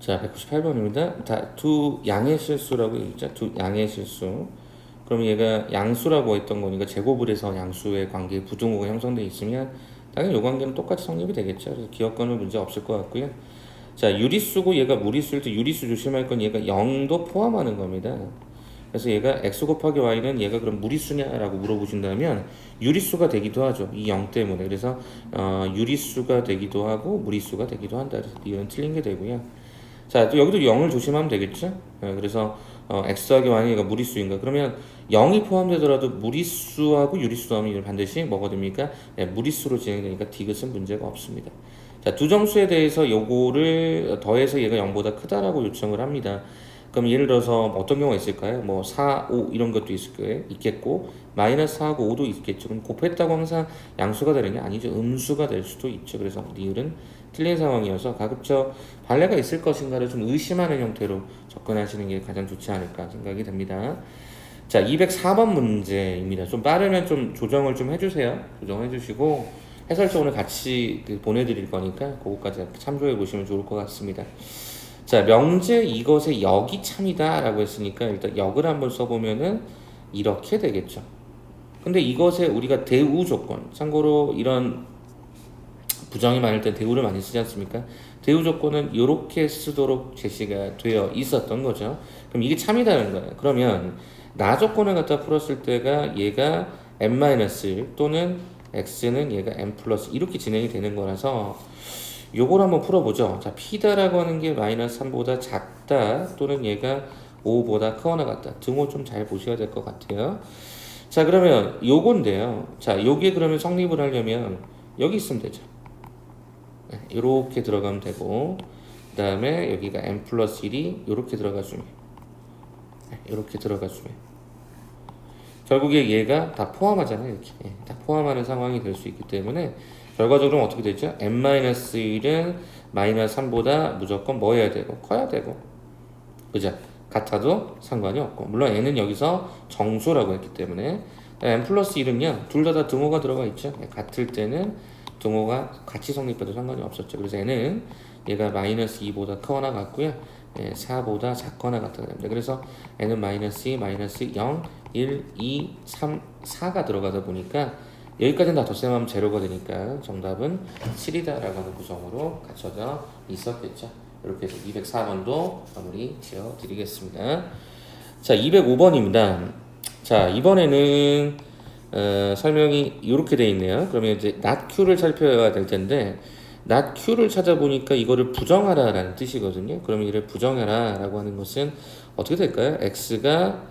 자, 198번입니다. 두 양의 실수라고 얘기했죠. 두 양의 실수. 그럼 얘가 양수라고 했던 거니까 제곱을 해서 양수의 관계에 부등호가 형성되어 있으면 당연히 이 관계는 똑같이 성립이 되겠죠. 그래서 기억과는 문제 없을 것 같고요. 자, 유리수고 얘가 무리수일 때 유리수 조심할 건 얘가 0도 포함하는 겁니다. 그래서 얘가 x 곱하기 y는 얘가 그럼 무리수냐라고 물어보신다면 유리수가 되기도 하죠. 이 0 때문에. 그래서 유리수가 되기도 하고 무리수가 되기도 한다. 그래서 이건 틀린 게 되고요. 자, 또 여기도 0을 조심하면 되겠죠? 그래서 x하기 y는 얘가 무리수인가? 그러면 0이 포함되더라도 무리수하고 유리수 하면 반드시 뭐가 됩니까? 무리수로 진행되니까 디귿은 문제가 없습니다. 자, 두 정수에 대해서 요거를 더해서 얘가 0보다 크다라고 요청을 합니다. 그럼 예를 들어서 어떤 경우가 있을까요? 뭐 4, 5 이런 것도 있겠고 마이너스 4하고 5도 있겠죠. 그럼 곱했다고 항상 양수가 되는 게 아니죠. 음수가 될 수도 있죠. 그래서 니을은 틀린 상황이어서 가급적 발레가 있을 것인가를 좀 의심하는 형태로 접근하시는 게 가장 좋지 않을까 생각이 됩니다. 자, 204번 문제입니다. 좀 빠르면 좀 조정을 좀 해주세요. 조정해 주시고 해설적으로 같이 보내드릴 거니까 그거까지 참조해 보시면 좋을 것 같습니다. 자, 명제 이것의 역이 참이다 라고 했으니까 일단 역을 한번 써보면은 이렇게 되겠죠. 근데 이것에 우리가 대우 조건, 참고로 이런 부정이 많을 때 대우를 많이 쓰지 않습니까? 대우 조건은 이렇게 쓰도록 제시가 되어 있었던 거죠. 그럼 이게 참이다는 거예요. 그러면 나 조건을 갖다 풀었을 때가 얘가 n-1 또는 x는 얘가 n 플러스 이렇게 진행이 되는 거라서 요걸 한번 풀어보죠. 자, P다라고 하는 게 마이너스 3보다 작다 또는 얘가 5보다 크거나 같다. 등호 좀 잘 보셔야 될 것 같아요. 자, 그러면 요건데요. 자, 요게 그러면 성립을 하려면 여기 있으면 되죠. 이렇게 들어가면 되고 그 다음에 여기가 n 플러스 1이 이렇게 들어가주면 이렇게 들어가주면 결국에 얘가 다 포함하잖아요. 이렇게 다 포함하는 상황이 될 수 있기 때문에 결과적으로 어떻게 되죠? n-1은 마이너스 3보다 무조건 뭐 해야 되고 커야 되고 그죠? 같아도 상관이 없고 물론 n은 여기서 정수라고 했기 때문에 n 플러스 1은요 둘 다 등호가 들어가 있죠. 같을 때는 등호가 같이 성립해도 상관이 없었죠. 그래서 n은 얘가 마이너스 2보다 크거나 같고요 4보다 작거나 같다고 됩니다. 그래서 n은 마이너스 2, 마이너스 0, 1, 2, 3, 4가 들어가다 보니까 여기까지는 다 덧셈하면 제로가 되니까 정답은 7이다라고 하는 구성으로 갖춰져 있었겠죠. 이렇게 해서 204번도 마무리 지어 드리겠습니다. 자, 205번입니다. 자, 이번에는 설명이 이렇게 되어 있네요. 그러면 이제 not q를 살펴야 될 텐데 not q를 찾아보니까 이거를 부정하라 라는 뜻이거든요. 그러면 이를 부정하라 라고 하는 것은 어떻게 될까요? x가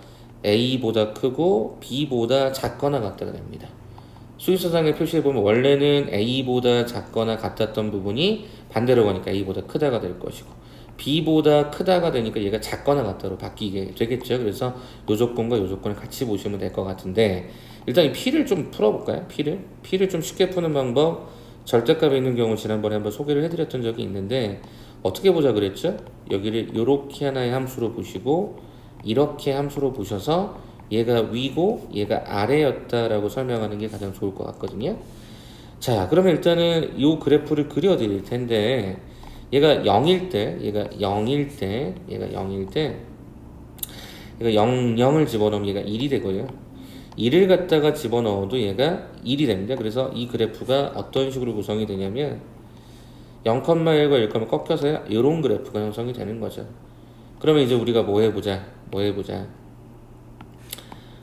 a보다 크고 b보다 작거나 같다가 됩니다. 수식서상에 표시해보면 원래는 a보다 작거나 같았던 부분이 반대로 가니까 a보다 크다가 될 것이고 b보다 크다가 되니까 얘가 작거나 같다로 바뀌게 되겠죠. 그래서 요 조건과 요 조건을 같이 보시면 될 것 같은데 일단 이 p를 좀 풀어볼까요? p를 좀 쉽게 푸는 방법 절대값이 있는 경우 지난번에 한번 소개를 해드렸던 적이 있는데 어떻게 보자 그랬죠? 여기를 요렇게 하나의 함수로 보시고 이렇게 함수로 보셔서 얘가 위고 얘가 아래였다라고 설명하는 게 가장 좋을 것 같거든요. 자, 그러면 일단은 이 그래프를 그려드릴 텐데 얘가 0일 때, 얘가 0일 때, 얘가 0일 때 얘가 0을 집어넣으면 얘가 1이 되고요. 1을 갖다가 집어넣어도 얘가 1이 됩니다. 그래서 이 그래프가 어떤 식으로 구성이 되냐면 0,1과 1, 꺾여서 이런 그래프가 형성이 되는 거죠. 그러면 이제 우리가 뭐 해보자.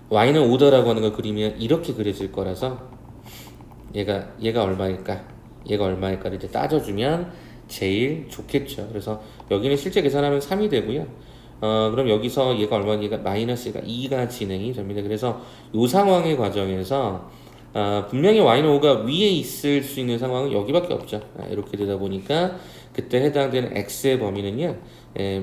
y는 5다라고 하는 걸 그리면 이렇게 그려질 거라서 얘가 얼마일까를 이제 따져주면 제일 좋겠죠. 그래서 여기는 실제 계산하면 3이 되고요. 그럼 여기서 얘가 얼마나 얘가 마이너스가 2가 진행이 됩니다. 그래서 이 상황의 과정에서 분명히 y는 5가 위에 있을 수 있는 상황은 여기밖에 없죠. 이렇게 되다 보니까 그때 해당되는 x의 범위는요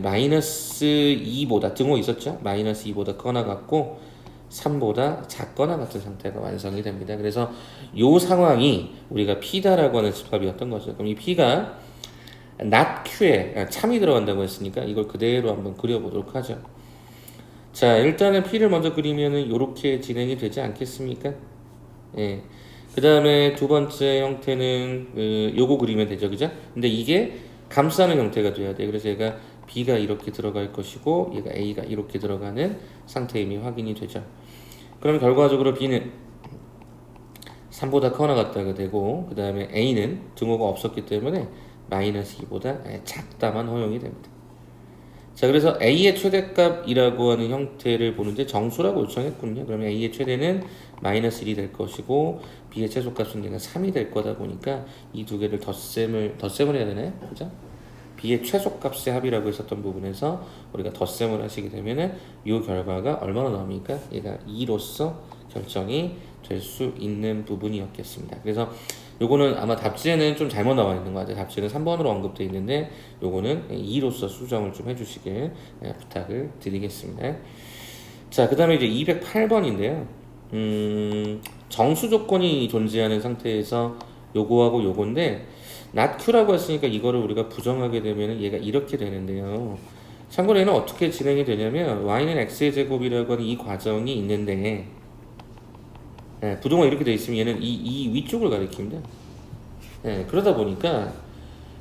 마이너스 2보다 등호 있었죠. 마이너스 2보다 크거나 같고 3보다 작거나 같은 상태가 완성이 됩니다. 그래서 이 상황이 우리가 P다라고 하는 집합이었던 거죠. 그럼 이 P가 not Q에 참이 들어간다고 했으니까 이걸 그대로 한번 그려보도록 하죠. 자, 일단은 P를 먼저 그리면은 이렇게 진행이 되지 않겠습니까? 예. 그 다음에 두 번째 형태는 요거 그리면 되죠, 그죠? 근데 이게 감싸는 형태가 돼야 돼. 그래서 얘가 B가 이렇게 들어갈 것이고 얘가 A가 이렇게 들어가는 상태임이 확인이 되죠. 그럼 결과적으로 B는 3보다 커 나갔다가 되고 그 다음에 A는 등호가 없었기 때문에 마이너스 2보다 작다만 허용이 됩니다. 자, 그래서 A의 최대값이라고 하는 형태를 보는데 정수라고 요청했군요. 그러면 A의 최대는 마이너스 1이 될 것이고 B의 최소값은 얘가 3이 될 거다 보니까 이 두 개를 덧셈을 해야 되네. 그죠? B의 최소값의 합이라고 했었던 부분에서 우리가 덧셈을 하시게 되면은 이 결과가 얼마나 나옵니까? 얘가 2로서 결정이 될 수 있는 부분이었겠습니다. 그래서 요거는 아마 답지에는 좀 잘못 나와 있는 것 같아요. 답지는 3번으로 언급되어 있는데 요거는 2로서 수정을 좀 해주시길 부탁을 드리겠습니다. 자, 그 다음에 이제 208번인데요. 정수 조건이 존재하는 상태에서 요거하고 요건데 not q라고 했으니까 이거를 우리가 부정하게 되면 얘가 이렇게 되는데요. 참고로 얘는 어떻게 진행이 되냐면 y는 x의 제곱이라고 하는 이 과정이 있는데 부동화 이렇게 돼 있으면 얘는 이 위쪽을 가리킵니다. 그러다 보니까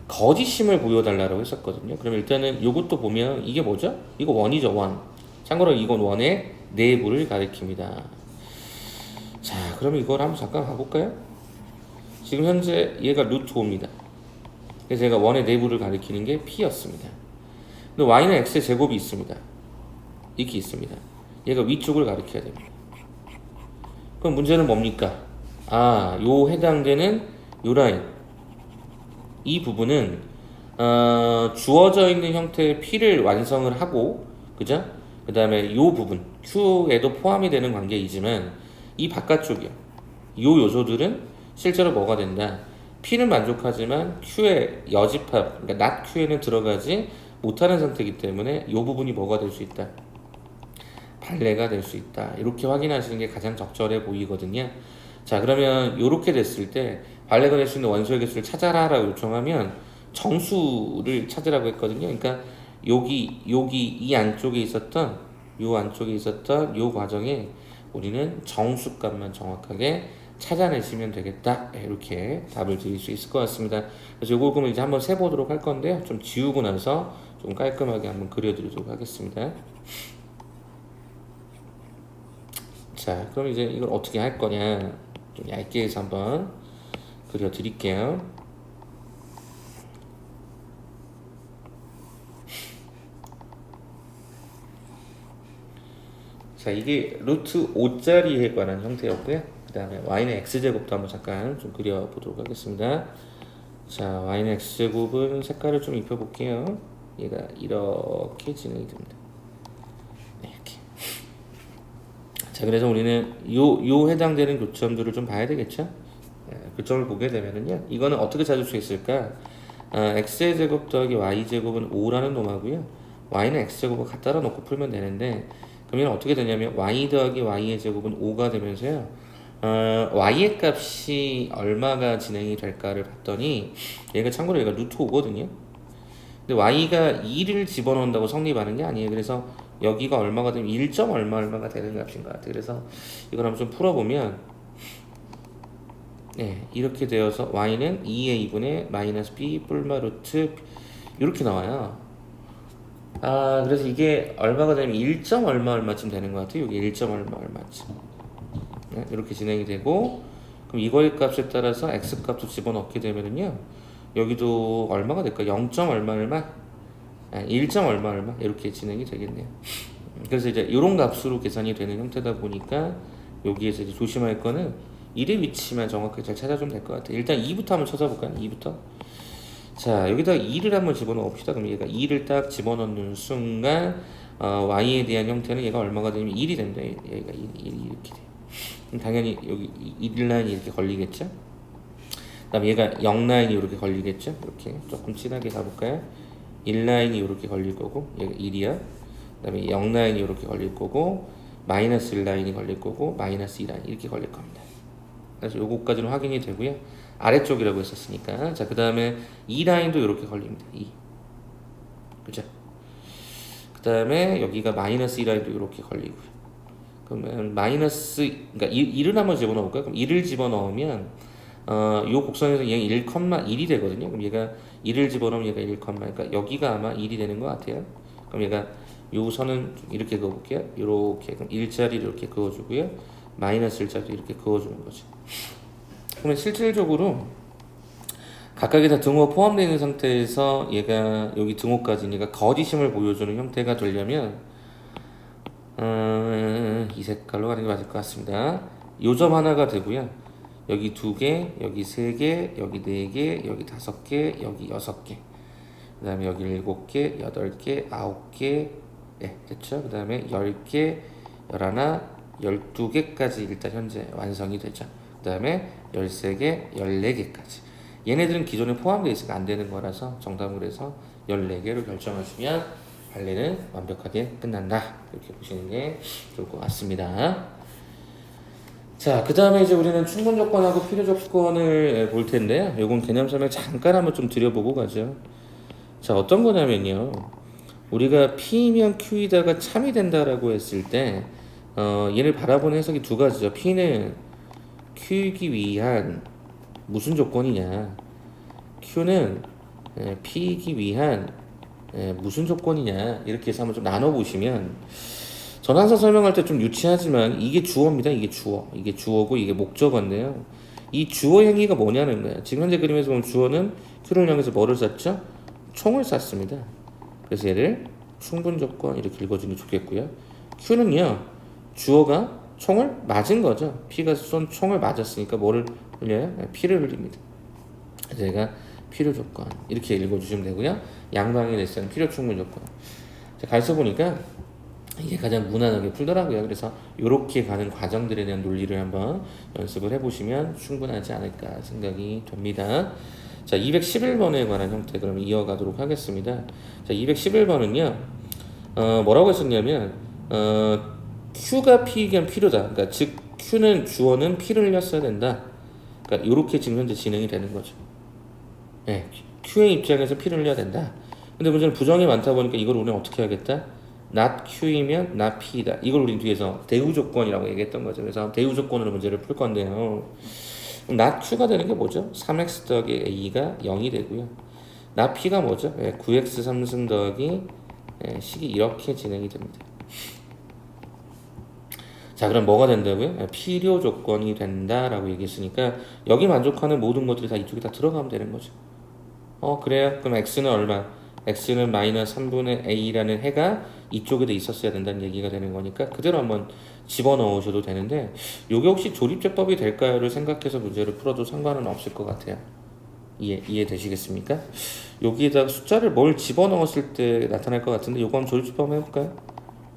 거짓심을 보여달라고 했었거든요. 그럼 일단은 요것도 보면 이게 뭐죠? 이거 원이죠, 원. 참고로 이건 원의 내부를 가리킵니다. 자, 그럼 이걸 한번 잠깐 가볼까요? 지금 현재 얘가 루트 5입니다. 그래서 얘가 원의 내부를 가리키는 게 p였습니다. 근데 y는 x의 제곱이 있습니다. 이렇게 있습니다. 얘가 위쪽을 가리켜야 됩니다. 그럼 문제는 뭡니까? 요 해당되는 요 라인 이 부분은 주어져 있는 형태의 P를 완성을 하고 그죠? 그 다음에 요 부분 Q에도 포함이 되는 관계이지만 이 바깥쪽이요. 요 요소들은 실제로 뭐가 된다? P는 만족하지만 Q의 여집합, 그러니까 not Q에는 들어가지 못하는 상태이기 때문에 요 부분이 뭐가 될 수 있다? 발레가 될 수 있다. 이렇게 확인하시는 게 가장 적절해 보이거든요. 자, 그러면 이렇게 됐을 때 발레가 될 수 있는 원소의 개수를 찾아라라고 요청하면 정수를 찾으라고 했거든요. 그러니까 여기 이 안쪽에 있었던 요 과정에 우리는 정수값만 정확하게 찾아내시면 되겠다. 이렇게 답을 드릴 수 있을 것 같습니다. 그래서 요거 그러면 이제 한번 세보도록 할 건데요. 좀 지우고 나서 좀 깔끔하게 한번 그려드리도록 하겠습니다. 자, 그럼 이제 이걸 어떻게 할 거냐 좀 얇게 해서 한번 그려드릴게요. 자, 이게 루트 5짜리에 관한 형태였고요. 그 다음에 y는 x제곱도 한번 잠깐 좀 그려보도록 하겠습니다. 자, y는 x제곱은 색깔을 좀 입혀볼게요. 얘가 이렇게 진행이 됩니다. 네, 이렇게. 자, 그래서 우리는 요 해당되는 교점들을 좀 봐야 되겠죠? 교점을 보게 되면은요, 이거는 어떻게 찾을 수 있을까? x의 제곱 더하기 y 제곱은 5라는 놈하고요, y는 x 제곱을 갖다 놓고 풀면 되는데, 그러면 어떻게 되냐면 y 더하기 y의 제곱은 5가 되면서요, y의 값이 얼마가 진행이 될까를 봤더니 얘가 참고로 얘가 루트 5거든요. 근데 y가 2를 집어넣는다고 성립하는 게 아니에요. 그래서 여기가 얼마가 되면 1. 얼마가 되는 값인 것 같아요. 그래서 이걸 한번 좀 풀어보면 이렇게 되어서 y는 2의 2분의 마이너스 b 뿔마 루트 이렇게 나와요. 그래서 이게 얼마가 되면 1. 얼마쯤 되는 것 같아요. 이게 1. 얼마쯤 이렇게 진행이 되고, 그럼 이거의 값에 따라서 x 값도 집어넣게 되면은요, 여기도 얼마가 될까? 0. 얼마 1. 얼마 이렇게 진행이 되겠네요. 그래서 이제 이런 값으로 계산이 되는 형태다 보니까 여기에서 이제 조심할 거는 1의 위치만 정확하게 잘 찾아주면 될 것 같아요. 일단 2부터 한번 찾아볼까요? 2부터. 자, 여기다 2를 한번 집어넣어 봅시다. 그럼 얘가 2를 딱 집어넣는 순간 y에 대한 형태는 얘가 얼마가 되냐면 1이 됩니다. 얘가 1이 이렇게 돼요. 그럼 당연히 여기 1 라인이 이렇게 걸리겠죠? 그 다음에 얘가 0 라인이 이렇게 걸리겠죠? 이렇게 조금 진하게 가볼까요? 1 라인이 이렇게 걸릴 거고, 얘가 1이야. 그 다음에 0 라인이 이렇게 걸릴 거고, 마이너스 1 라인이 걸릴 거고, 마이너스 2 라인 이렇게 걸릴 겁니다. 그래서 요거까지는 확인이 되고요. 아래쪽이라고 했었으니까. 자, 그 다음에 2 라인도 이렇게 걸립니다. 2. 그죠? 그 다음에 여기가 마이너스 2 라인도 이렇게 걸리고요. 그러면 마이너스, 그러니까 1을 한번 집어넣을까요? 그럼 1을 집어넣으면 요 곡선에서 얘 1,1이 되거든요. 그럼 얘가 1을 집어넣으면 얘가 1, 그러니까 여기가 아마 1이 되는 것 같아요. 그럼 얘가 요 선은 이렇게 그어볼게요. 요렇게 그럼 1자리를 이렇게 그어주고요. 마이너스 1자리 이렇게 그어주는 거죠. 그러면 실질적으로 각각의 다 등호가 포함되어 있는 상태에서 얘가 여기 등호까지 얘가 거짓임을 보여주는 형태가 되려면 이 색깔로 가는 게 맞을 것 같습니다. 요점 하나가 되고요. 여기 2개, 여기 3개, 여기 4개, 여기 5개, 여기 6개. 그 다음에 여기 7개, 8개, 9개, 네, 됐죠? 그 다음에 10개, 11, 12개까지 일단 현재 완성이 되죠. 그 다음에 13개, 14개까지. 얘네들은 기존에 포함되어 있으니까 안 되는 거라서 정답을 해서 14개로 결정하시면 발레는 완벽하게 끝난다. 이렇게 보시는 게 좋을 것 같습니다. 자, 그 다음에 이제 우리는 충분 조건하고 필요 조건을 볼 텐데요. 요건 개념 설명 잠깐 한번 좀 드려보고 가죠. 자, 어떤 거냐면요. 우리가 P면 Q이다가 참이 된다라고 했을 때, 얘를 바라보는 해석이 두 가지죠. P는 Q이기 위한 무슨 조건이냐. Q는 P이기 위한 무슨 조건이냐. 이렇게 해서 한번 좀 나눠보시면, 전환사 설명할 때 좀 유치하지만 이게 주어입니다. 이게 주어. 이게 주어고 이게 목적어인데요. 이 주어 행위가 뭐냐는 거예요. 지금 현재 그림에서 보면 주어는 Q를 향해서 뭐를 쐈죠? 총을 쐈습니다. 그래서 얘를 충분 조건 이렇게 읽어주는 게 좋겠고요. Q는요, 주어가 총을 맞은 거죠. P가 쏜 총을 맞았으니까 뭐를 흘려요? 피를 흘립니다. 그래서 얘가 필요 조건 이렇게 읽어주시면 되고요. 양방의 레슨은 필요 충분 조건. 자, 가르쳐 보니까 이게 가장 무난하게 풀더라고요. 그래서 이렇게 가는 과정들에 대한 논리를 한번 연습을 해보시면 충분하지 않을까 생각이 됩니다. 자, 211번에 관한 형태 그럼 이어가도록 하겠습니다. 자, 211번은요, 뭐라고 했었냐면, Q가 P이긴 필요다. 그러니까 즉 Q는 주어는 P를 흘렸어야 된다. 그러니까 이렇게 지금 현재 진행이 되는 거죠. 네, Q의 입장에서 P를 흘려야 된다. 근데 문제는 부정이 많다 보니까 이걸 우리는 어떻게 하겠다? not Q이면 not P다. 이걸 우리 뒤에서 대우 조건이라고 얘기했던 거죠. 그래서 대우 조건으로 문제를 풀 건데요. not Q가 되는 게 뭐죠? 3x 더하기 a가 0이 되고요. not P가 뭐죠? 9x 3승 더하기 식이 이렇게 진행이 됩니다. 자, 그럼 뭐가 된다고요? 필요 조건이 된다라고 얘기했으니까 여기 만족하는 모든 것들이 다 이쪽에 다 들어가면 되는 거죠. 그래요? 그럼 x는 얼마? x는 마이너스 3분의 a라는 해가 이쪽에도 있었어야 된다는 얘기가 되는 거니까 그대로 한번 집어넣으셔도 되는데 요게 혹시 조립제법이 될까요를 생각해서 문제를 풀어도 상관은 없을 것 같아요. 이해되시겠습니까? 여기에다가 숫자를 뭘 집어넣었을 때 나타날 것 같은데 요거 한번 조립제법 한번 해볼까요?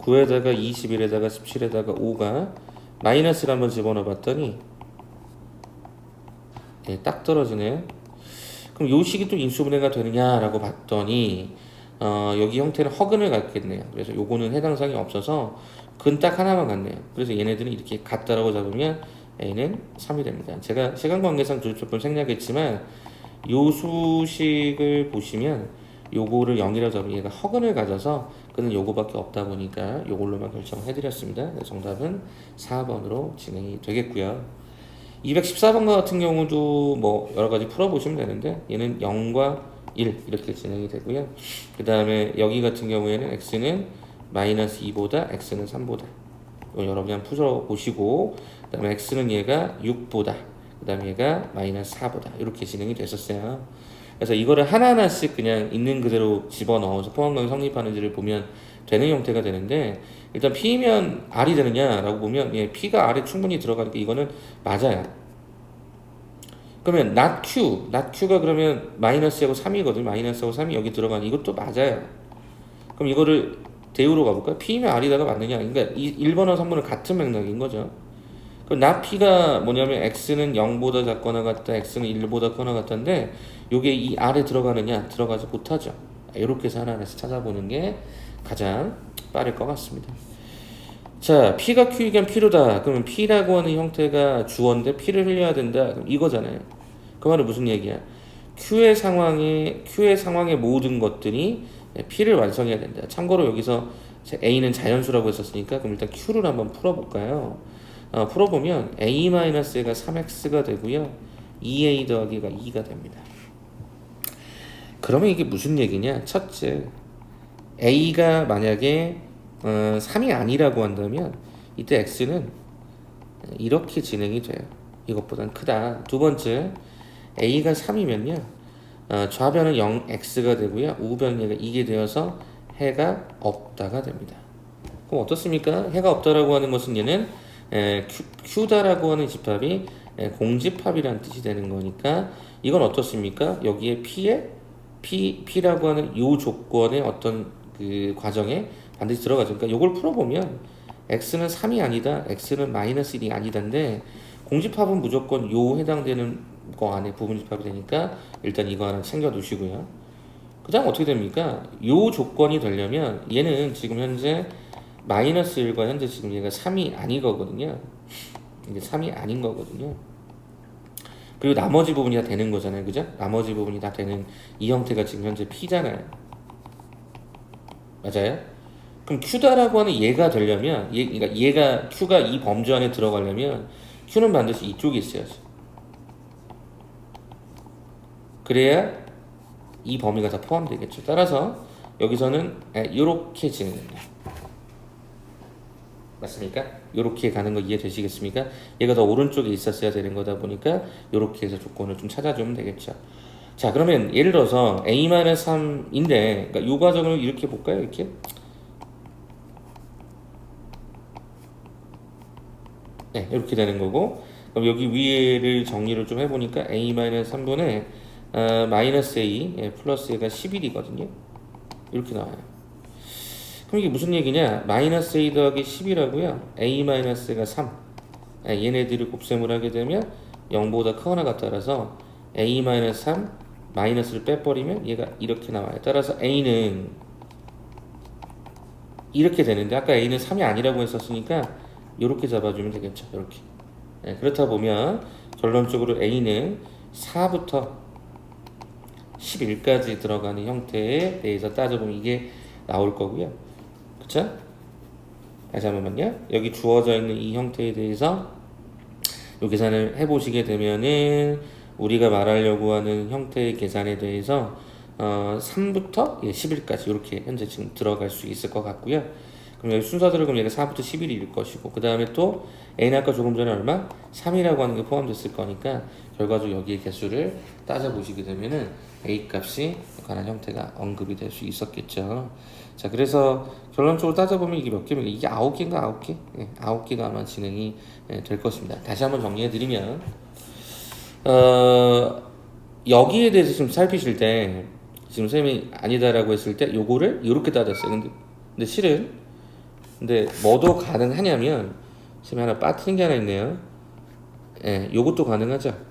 9에다가 21에다가 17에다가 5가 마이너스를 한번 집어넣어 봤더니 딱 떨어지네요. 그럼 요 식이 또 인수분해가 되느냐라고 봤더니 여기 형태는 허근을 갖겠네요. 그래서 요거는 해당 사항이 없어서 근 딱 하나만 같네요. 그래서 얘네들은 이렇게 같다라고 잡으면 A는 3이 됩니다. 제가 시간관계상 조립조건 생략했지만 요 수식을 보시면 요거를 0이라고 잡으면 얘가 허근을 가져서 그는 요거밖에 없다 보니까 요걸로만 결정을 해드렸습니다. 정답은 4번으로 진행이 되겠고요. 214번 같은 경우도 뭐 여러가지 풀어보시면 되는데 얘는 0과 1 이렇게 진행이 되고요. 그 다음에 여기 같은 경우에는 x는 마이너스 2보다 x는 3보다 여러분이 한번 풀어보시고 그 다음에 x는 얘가 6보다 그 다음에 얘가 마이너스 4보다 이렇게 진행이 됐었어요. 그래서 이거를 하나하나씩 그냥 있는 그대로 집어넣어서 포함관계 성립하는지를 보면 되는 형태가 되는데 일단 P면 R이 되느냐라고 보면 P가 R에 충분히 들어가니까 이거는 맞아요. 그러면 not Q가 그러면 마이너스하고 3이거든. 마이너스하고 3이 여기 들어가니 이것도 맞아요. 그럼 이거를 대우로 가볼까요? P면 R이다가 맞느냐? 그러니까 1번과 3번은 같은 맥락인 거죠. 그럼 not P가 뭐냐면 X는 0보다 작거나 같다, X는 1보다 커나 같다인데 요게 이 R에 들어가느냐? 들어가지 못하죠. 이렇게 해서 하나하나씩 찾아보는 게 가장 빠를 것 같습니다. 자, P가 Q이긴 필요다. 그러면 P라고 하는 형태가 주어인데 P를 흘려야 된다. 그럼 이거잖아요. 그 말은 무슨 얘기야? Q의 상황의 모든 것들이 P를 완성해야 된다. 참고로 여기서 A는 자연수라고 했었으니까 그럼 일단 Q를 한번 풀어볼까요? 풀어보면 A-가 3x가 되고요. 2a 더하기가 2가 됩니다. 그러면 이게 무슨 얘기냐? 첫째, a가 만약에 3이 아니라고 한다면 이때 x는 이렇게 진행이 돼요. 이것보단 크다. 두 번째, a가 3이면요 좌변은 0x가 되고요 우변은 얘가 2게 되어서 해가 없다가 됩니다. 그럼 어떻습니까? 해가 없다라고 하는 것은 얘는 Q다라고 하는 집합이 공집합이라는 뜻이 되는 거니까 이건 어떻습니까? 여기에 P라고 하는 요 조건의 어떤 그 과정에 반드시 들어가죠. 그러니까 요걸 풀어보면 X는 3이 아니다, X는 마이너스 1이 아니다인데 공집합은 무조건 요 해당되는 거 안에 부분집합이 되니까 일단 이거 하나 챙겨 두시고요. 그 다음 어떻게 됩니까? 요 조건이 되려면 얘는 지금 현재 마이너스 1과 현재 지금 얘가 3이 아닌 거거든요. 이게 3이 아닌 거거든요. 그리고 나머지 부분이 다 되는 거잖아요. 그죠? 나머지 부분이 다 되는 이 형태가 지금 현재 P잖아요. 맞아요? 그럼 Q다라고 하는 얘가 되려면 그러니까 얘가 Q가 이 범주 안에 들어가려면 Q는 반드시 이쪽에 있어야지. 그래야 이 범위가 다 포함되겠죠. 따라서 여기서는 이렇게 진행됩니다. 맞습니까? 이렇게 가는 거 이해되시겠습니까? 얘가 더 오른쪽에 있었어야 되는 거다 보니까 이렇게 해서 조건을 좀 찾아주면 되겠죠. 자, 그러면 예를 들어서 a-3인데 그러니까 이 과정을 이렇게 볼까요? 이렇게 네, 이렇게 되는 거고 그럼 여기 위에를 정리를 좀 해보니까 a-3분의 마이너스 a 플러스 a가 11이거든요. 이렇게 나와요. 그럼 이게 무슨 얘기냐? 마이너스 a 더하기 10이라고요. a 마이너스가 3. 얘네들을 곱셈을 하게 되면 0보다 크거나가 따라서 a 마이너스 3 마이너스를 빼버리면 얘가 이렇게 나와요. 따라서 a는 이렇게 되는데 아까 a는 3이 아니라고 했었으니까 이렇게 잡아주면 되겠죠. 이렇게. 그렇다 보면 결론적으로 a는 4부터 11까지 들어가는 형태에 대해서 따져보면 이게 나올 거고요. 그쵸? 다시 한 번만요. 여기 주어져 있는 이 형태에 대해서 이 계산을 해보시게 되면은 우리가 말하려고 하는 형태의 계산에 대해서 3부터 11까지 이렇게 현재 지금 들어갈 수 있을 것 같고요. 그럼 여기 순서대로 그럼 얘가 4부터 11일 것이고 그 다음에 또 A는 아까 조금 전에 얼마? 3이라고 하는 게 포함됐을 거니까 결과적으로 여기의 개수를 따져보시게 되면은 A 값이 관한 형태가 언급이 될 수 있었겠죠. 자, 그래서 결론적으로 따져보면 이게 몇 개입니까? 이게 9개인가 9개? 네, 9개가 아마 진행이 될 것입니다. 다시 한번 정리해드리면 여기에 대해서 지금 살피실 때 지금 쌤이 아니다라고 했을 때 요거를 이렇게 따졌어요. 근데 실은 근데 뭐도 가능하냐면 쌤이 하나 빠뜨린 게 하나 있네요. 요것도 가능하죠.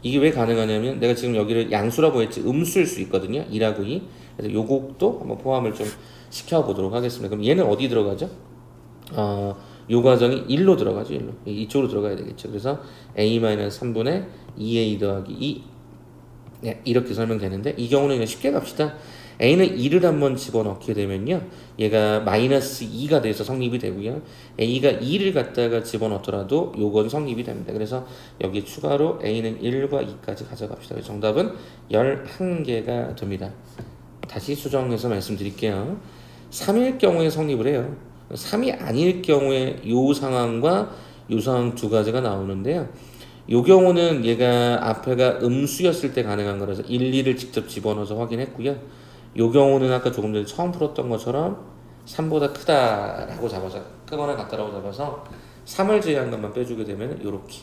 이게 왜 가능하냐면 내가 지금 여기를 양수라고 했지 음수일 수 있거든요. 2라고 2. 그래서 요것도 한번 포함을 좀 시켜보도록 하겠습니다. 그럼 얘는 어디 들어가죠? 요 과정이 1로 들어가죠. 1로. 이쪽으로 들어가야 되겠죠. 그래서 a-3분의 2a 더하기 2 네, 이렇게 설명되는데 이 경우는 그냥 쉽게 갑시다. a는 2를 한번 집어넣게 되면요. 얘가 마이너스 2가 돼서 성립이 되고요. a가 2를 갖다가 집어넣더라도 요건 성립이 됩니다. 그래서 여기 추가로 a는 1과 2까지 가져갑시다. 정답은 11개가 됩니다. 다시 수정해서 말씀드릴게요. 3일 경우에 성립을 해요. 3이 아닐 경우에 요 상황과 요 상황 두 가지가 나오는데요. 요 경우는 얘가 앞에가 음수였을 때 가능한 거라서 1, 2를 직접 집어넣어서 확인했고요. 요 경우는 아까 조금 전에 처음 풀었던 것처럼 3보다 크다라고 잡아서 크거나 같다라고 잡아서 3을 제외한 것만 빼주게 되면 요렇게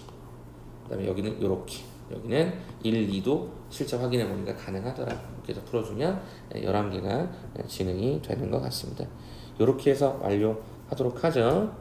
그 다음에 여기는 요렇게 여기는 1, 2도 실제 확인해 보니까 가능하더라. 이렇게 해서 풀어주면 11개가 진행이 되는 것 같습니다. 요렇게 해서 완료하도록 하죠.